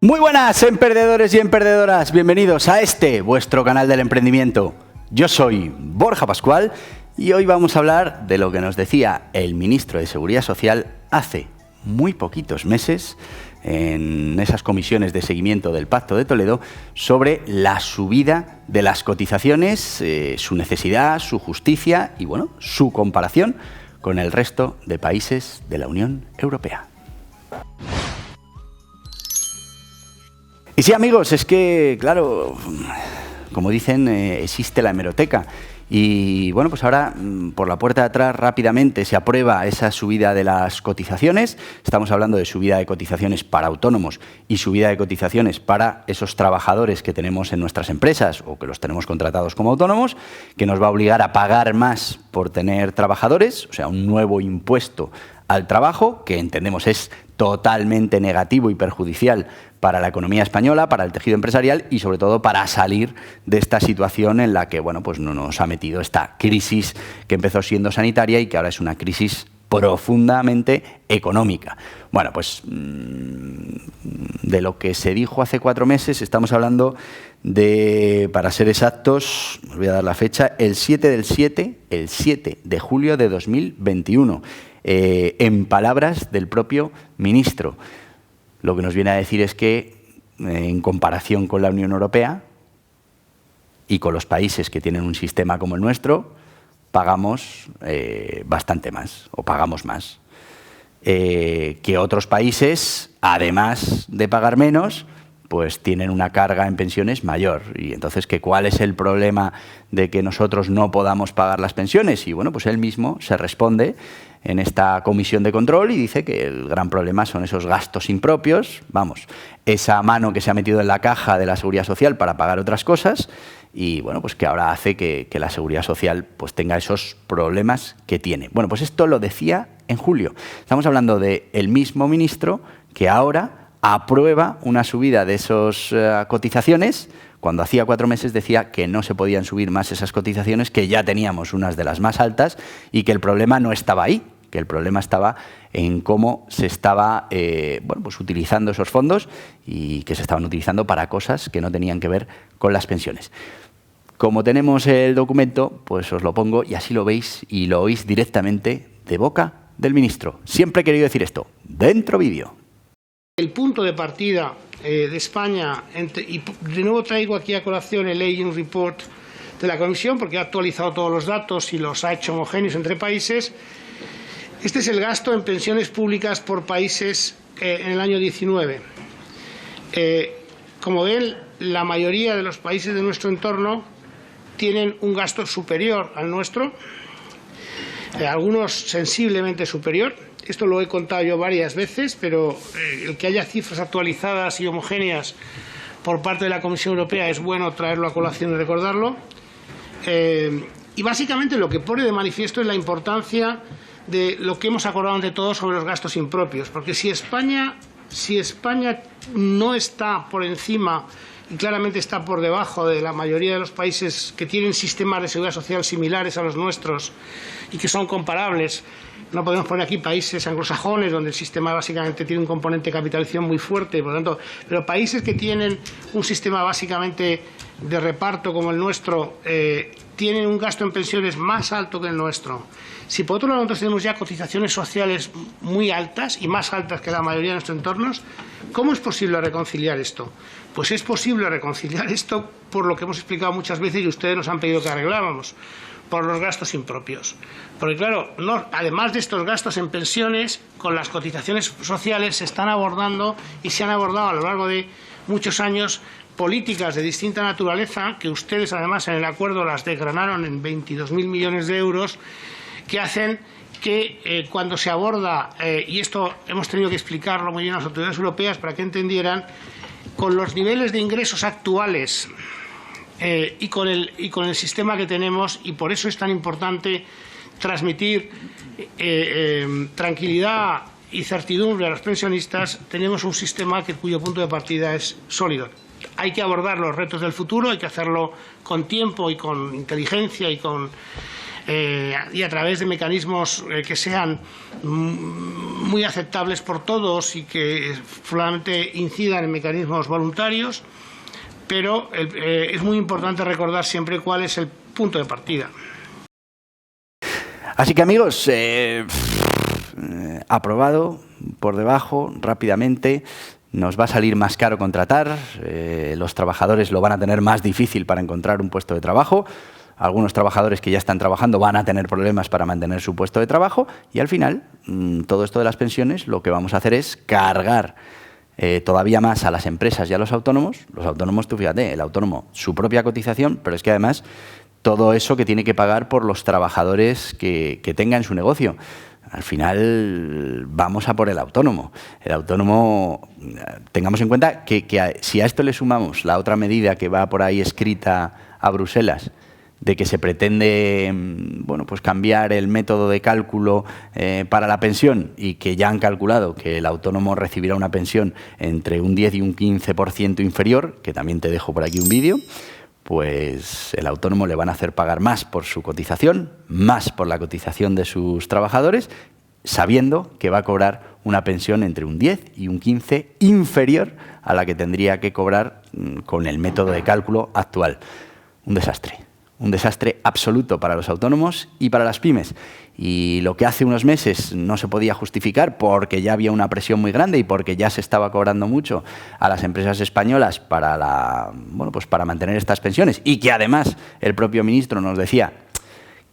Muy buenas, emprendedores y emprendedoras. Bienvenidos a vuestro canal del emprendimiento. Yo soy Borja Pascual y hoy vamos a hablar de lo que nos decía el ministro de Seguridad Social hace muy poquitos meses en esas comisiones de seguimiento del Pacto de Toledo sobre la subida de las cotizaciones, su necesidad, su justicia y, bueno, su comparación con el resto de países de la Unión Europea. Y sí, amigos, es que, claro, como dicen, existe la hemeroteca. Y bueno, pues ahora por la puerta de atrás rápidamente se aprueba esa subida de las cotizaciones. Estamos hablando de subida de cotizaciones para autónomos y subida de cotizaciones para esos trabajadores que tenemos en nuestras empresas o que los tenemos contratados como autónomos, que nos va a obligar a pagar más por tener trabajadores, o sea, un nuevo impuesto al trabajo, que entendemos es totalmente negativo y perjudicial para la economía española, para el tejido empresarial y sobre todo para salir de esta situación en la que, bueno, pues nos ha metido esta crisis que empezó siendo sanitaria y que ahora es una crisis profundamente económica. Bueno, pues de lo que se dijo hace 4 meses estamos hablando de, para ser exactos, os voy a dar la fecha, el 7 de julio de 2021, en palabras del propio ministro. Lo que nos viene a decir es que, en comparación con la Unión Europea y con los países que tienen un sistema como el nuestro, pagamos bastante más, o pagamos más. Que otros países, además de pagar menos, pues tienen una carga en pensiones mayor. Y entonces, ¿cuál es el problema de que nosotros no podamos pagar las pensiones? Y bueno, pues él mismo se responde en esta comisión de control y dice que el gran problema son esos gastos impropios, vamos, esa mano que se ha metido en la caja de la Seguridad Social para pagar otras cosas y bueno, pues que ahora hace que la Seguridad Social pues tenga esos problemas que tiene. Bueno, pues esto lo decía en julio. Estamos hablando del mismo ministro que ahora aprueba una subida de esas cotizaciones, cuando hacía 4 meses decía que no se podían subir más esas cotizaciones, que ya teníamos unas de las más altas y que el problema no estaba ahí, que el problema estaba en cómo se estaba bueno, pues utilizando esos fondos y que se estaban utilizando para cosas que no tenían que ver con las pensiones. Como tenemos el documento, pues os lo pongo y así lo veis y lo oís directamente de boca del ministro. Siempre he querido decir esto. Dentro vídeo. El punto de partida de España, y de nuevo traigo aquí a colación el Aging Report de la Comisión, porque ha actualizado todos los datos y los ha hecho homogéneos entre países. Este es el gasto en pensiones públicas por países en el año 19. Como ven, la mayoría de los países de nuestro entorno tienen un gasto superior al nuestro, algunos sensiblemente superior. Esto lo he contado yo varias veces, pero el que haya cifras actualizadas y homogéneas por parte de la Comisión Europea es bueno traerlo a colación y recordarlo. Y básicamente lo que pone de manifiesto es la importancia de lo que hemos acordado entre todos sobre los gastos impropios. Porque si España no está por encima y claramente está por debajo de la mayoría de los países que tienen sistemas de seguridad social similares a los nuestros y que son comparables, no podemos poner aquí países anglosajones donde el sistema básicamente tiene un componente de capitalización muy fuerte, por lo tanto, pero países que tienen un sistema básicamente de reparto como el nuestro tienen un gasto en pensiones más alto que el nuestro. Si por otro lado nosotros tenemos ya cotizaciones sociales muy altas y más altas que la mayoría de nuestros entornos, ¿cómo es posible reconciliar esto? Pues es posible reconciliar esto por lo que hemos explicado muchas veces y ustedes nos han pedido que arregláramos, por los gastos impropios. Porque claro, además de estos gastos en pensiones, con las cotizaciones sociales se están abordando y se han abordado a lo largo de muchos años políticas de distinta naturaleza, que ustedes además en el acuerdo las desgranaron en 22.000 millones de euros, que hacen que cuando se aborda, y esto hemos tenido que explicarlo muy bien a las autoridades europeas para que entendieran, con los niveles de ingresos actuales y con el sistema que tenemos, y por eso es tan importante transmitir tranquilidad y certidumbre a los pensionistas, tenemos un sistema cuyo punto de partida es sólido. Hay que abordar los retos del futuro, hay que hacerlo con tiempo y con inteligencia y con y a través de mecanismos que sean muy aceptables por todos y que solamente incidan en mecanismos voluntarios, pero es muy importante recordar siempre cuál es el punto de partida. Así que, amigos, aprobado por debajo rápidamente. Nos va a salir más caro contratar, los trabajadores lo van a tener más difícil para encontrar un puesto de trabajo, algunos trabajadores que ya están trabajando van a tener problemas para mantener su puesto de trabajo y al final todo esto de las pensiones lo que vamos a hacer es cargar todavía más a las empresas y a los autónomos. Los autónomos, tú fíjate, el autónomo, su propia cotización, pero es que además todo eso que tiene que pagar por los trabajadores que tenga en su negocio. Al final vamos a por el autónomo. El autónomo, tengamos en cuenta que si a esto le sumamos la otra medida que va por ahí escrita a Bruselas, de que se pretende bueno, pues cambiar el método de cálculo para la pensión y que ya han calculado que el autónomo recibirá una pensión entre un 10 y un 15% inferior, que también te dejo por aquí un vídeo, pues el autónomo le van a hacer pagar más por su cotización, más por la cotización de sus trabajadores, sabiendo que va a cobrar una pensión entre un 10 y un 15 inferior a la que tendría que cobrar con el método de cálculo actual. Un desastre absoluto para los autónomos y para las pymes. Y lo que hace unos meses no se podía justificar porque ya había una presión muy grande y porque ya se estaba cobrando mucho a las empresas españolas para mantener estas pensiones y que además el propio ministro nos decía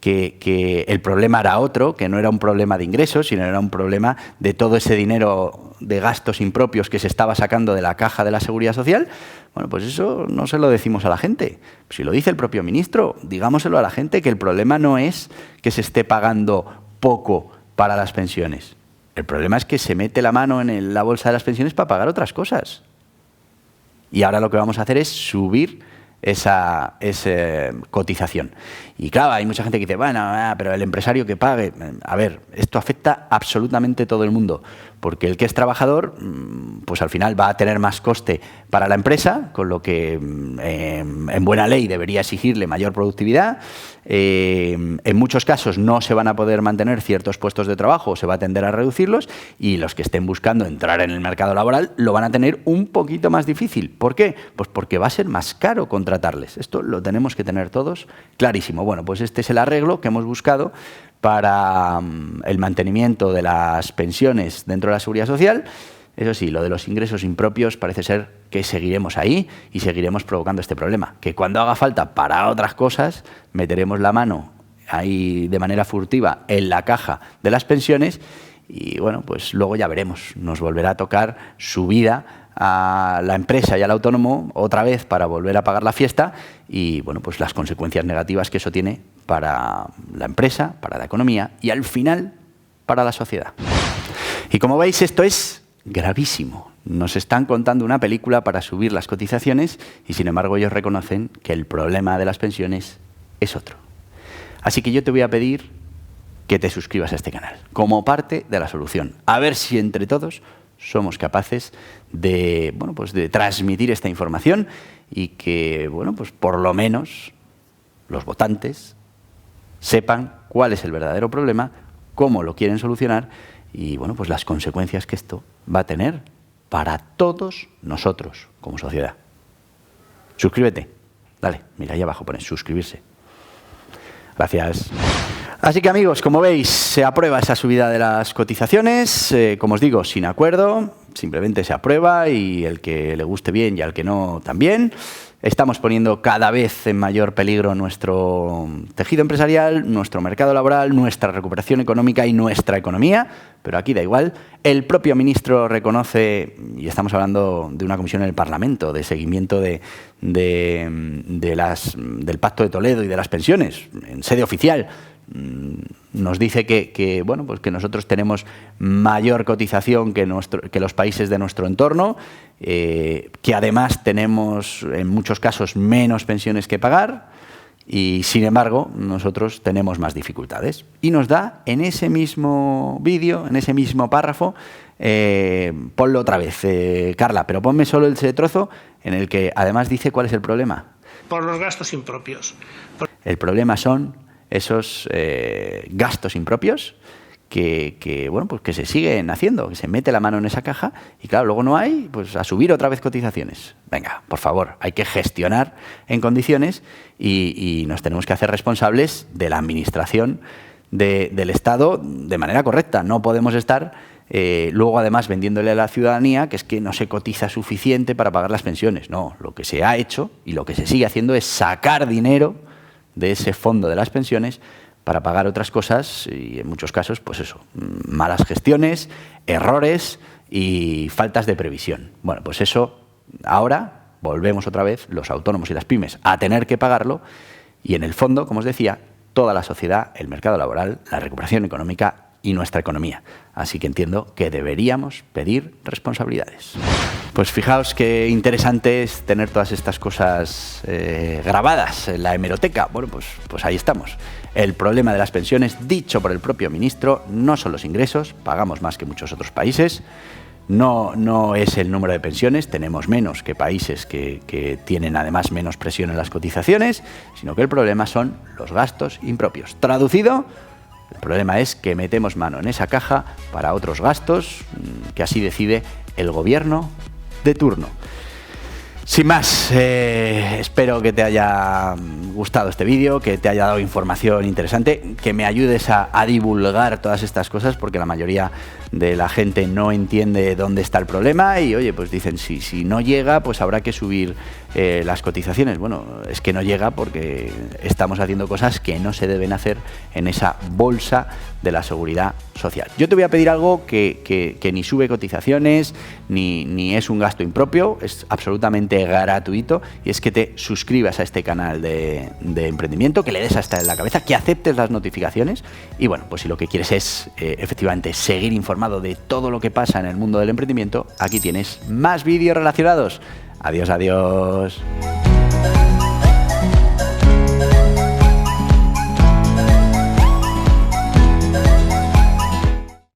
que el problema era otro, que no era un problema de ingresos, sino era un problema de todo ese dinero de gastos impropios que se estaba sacando de la caja de la Seguridad Social. Bueno, pues eso no se lo decimos a la gente. Si lo dice el propio ministro, digámoselo a la gente, que el problema no es que se esté pagando poco para las pensiones. El problema es que se mete la mano en la bolsa de las pensiones para pagar otras cosas. Y ahora lo que vamos a hacer es subir esa cotización. Y claro, hay mucha gente que dice, bueno, pero el empresario que pague. A ver, esto afecta absolutamente a todo el mundo, porque el que es trabajador, pues al final va a tener más coste para la empresa, con lo que en buena ley debería exigirle mayor productividad. En muchos casos no se van a poder mantener ciertos puestos de trabajo, se va a tender a reducirlos, y los que estén buscando entrar en el mercado laboral lo van a tener un poquito más difícil. ¿Por qué? Pues porque va a ser más caro contratarles. Esto lo tenemos que tener todos clarísimo. Bueno, pues este es el arreglo que hemos buscado para el mantenimiento de las pensiones dentro de la Seguridad Social. Eso sí, lo de los ingresos impropios parece ser que seguiremos ahí y seguiremos provocando este problema. Que cuando haga falta para otras cosas, meteremos la mano ahí de manera furtiva en la caja de las pensiones y bueno, pues luego ya veremos. Nos volverá a tocar subida a la empresa y al autónomo otra vez para volver a pagar la fiesta y bueno, pues las consecuencias negativas que eso tiene para la empresa, para la economía y al final para la sociedad. Y como veis, esto es gravísimo. Nos están contando una película para subir las cotizaciones y sin embargo ellos reconocen que el problema de las pensiones es otro. Así que yo te voy a pedir que te suscribas a este canal como parte de la solución. A ver si entre todos somos capaces de, bueno, pues de transmitir esta información y que, bueno, pues por lo menos los votantes sepan cuál es el verdadero problema, cómo lo quieren solucionar y, bueno, pues las consecuencias que esto va a tener para todos nosotros como sociedad. Suscríbete. Dale, mira, ahí abajo pone suscribirse. Gracias. Así que, amigos, como veis, se aprueba esa subida de las cotizaciones, como os digo, sin acuerdo, simplemente se aprueba y el que le guste bien y al que no también. Estamos poniendo cada vez en mayor peligro nuestro tejido empresarial, nuestro mercado laboral, nuestra recuperación económica y nuestra economía, pero aquí da igual. El propio ministro reconoce, y estamos hablando de una comisión en el Parlamento, de seguimiento del Pacto de Toledo y de las pensiones, en sede oficial, nos dice que bueno, pues que nosotros tenemos mayor cotización que los países de nuestro entorno, que además tenemos en muchos casos menos pensiones que pagar y sin embargo nosotros tenemos más dificultades. Y nos da en ese mismo vídeo, en ese mismo párrafo, ponlo otra vez, Carla, pero ponme solo ese trozo en el que además dice cuál es el problema. Por los gastos impropios. El problema son esos gastos impropios bueno, pues que se siguen haciendo, que se mete la mano en esa caja y claro, luego no hay, pues a subir otra vez cotizaciones. Venga, por favor, hay que gestionar en condiciones y nos tenemos que hacer responsables de la administración del Estado de manera correcta. No podemos estar luego además vendiéndole a la ciudadanía que es que no se cotiza suficiente para pagar las pensiones. No, lo que se ha hecho y lo que se sigue haciendo es sacar dinero de ese fondo de las pensiones para pagar otras cosas y en muchos casos, pues eso, malas gestiones, errores y faltas de previsión. Bueno, pues eso ahora volvemos otra vez, los autónomos y las pymes, a tener que pagarlo y en el fondo, como os decía, toda la sociedad, el mercado laboral, la recuperación económica y nuestra economía. Así que entiendo que deberíamos pedir responsabilidades. Pues fijaos qué interesante es tener todas estas cosas grabadas en la hemeroteca. Bueno, pues ahí estamos. El problema de las pensiones, dicho por el propio ministro, no son los ingresos, pagamos más que muchos otros países, no es el número de pensiones, tenemos menos que países que tienen además menos presión en las cotizaciones, sino que el problema son los gastos impropios. Traducido, el problema es que metemos mano en esa caja para otros gastos que así decide el gobierno de turno. Sin más, espero que te haya gustado este vídeo, que te haya dado información interesante, que me ayudes a divulgar todas estas cosas, porque la mayoría de la gente no entiende dónde está el problema y, oye, pues dicen, si no llega, pues habrá que subir las cotizaciones. Bueno, es que no llega porque estamos haciendo cosas que no se deben hacer en esa bolsa de la seguridad social. Yo te voy a pedir algo que ni sube cotizaciones, ni es un gasto impropio, es absolutamente gratuito, y es que te suscribas a este canal de emprendimiento, que le des hasta en la cabeza, que aceptes las notificaciones y bueno, pues si lo que quieres es efectivamente seguir informado de todo lo que pasa en el mundo del emprendimiento, aquí tienes más vídeos relacionados. Adiós, adiós.